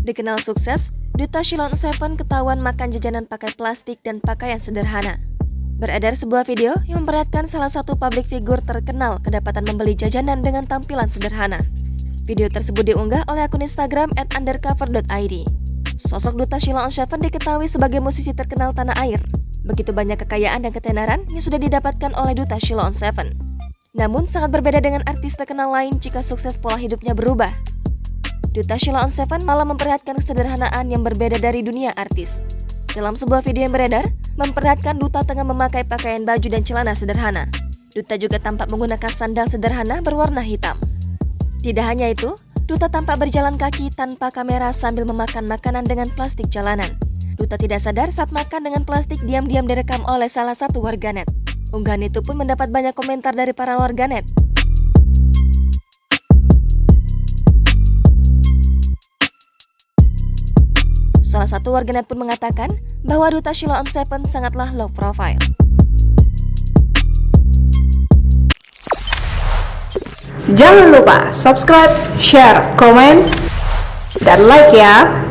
Dikenal sukses, Duta Sheila on 7 ketahuan makan jajanan pakai plastik dan pakaian sederhana. Beredar sebuah video yang memperlihatkan salah satu publik figur terkenal kedapatan membeli jajanan dengan tampilan sederhana. Video tersebut diunggah oleh akun Instagram @undercover.id. Sosok Duta Sheila on 7 diketahui sebagai musisi terkenal tanah air. Begitu banyak kekayaan dan ketenaran yang sudah didapatkan oleh Duta Sheila on 7. Namun sangat berbeda dengan artis terkenal lain jika sukses pola hidupnya berubah. Duta Sheila on 7 malah memperlihatkan kesederhanaan yang berbeda dari dunia artis. Dalam sebuah video yang beredar, memperlihatkan Duta tengah memakai pakaian baju dan celana sederhana. Duta juga tampak menggunakan sandal sederhana berwarna hitam. Tidak hanya itu, Duta tampak berjalan kaki tanpa kamera sambil memakan makanan dengan plastik jalanan. Duta tidak sadar saat makan dengan plastik diam-diam direkam oleh salah satu warganet. Unggahan itu pun mendapat banyak komentar dari para warganet. Salah satu warganet pun mengatakan bahwa Duta Sheila on 7 sangatlah low profile. Jangan lupa subscribe, share, komen, dan like ya!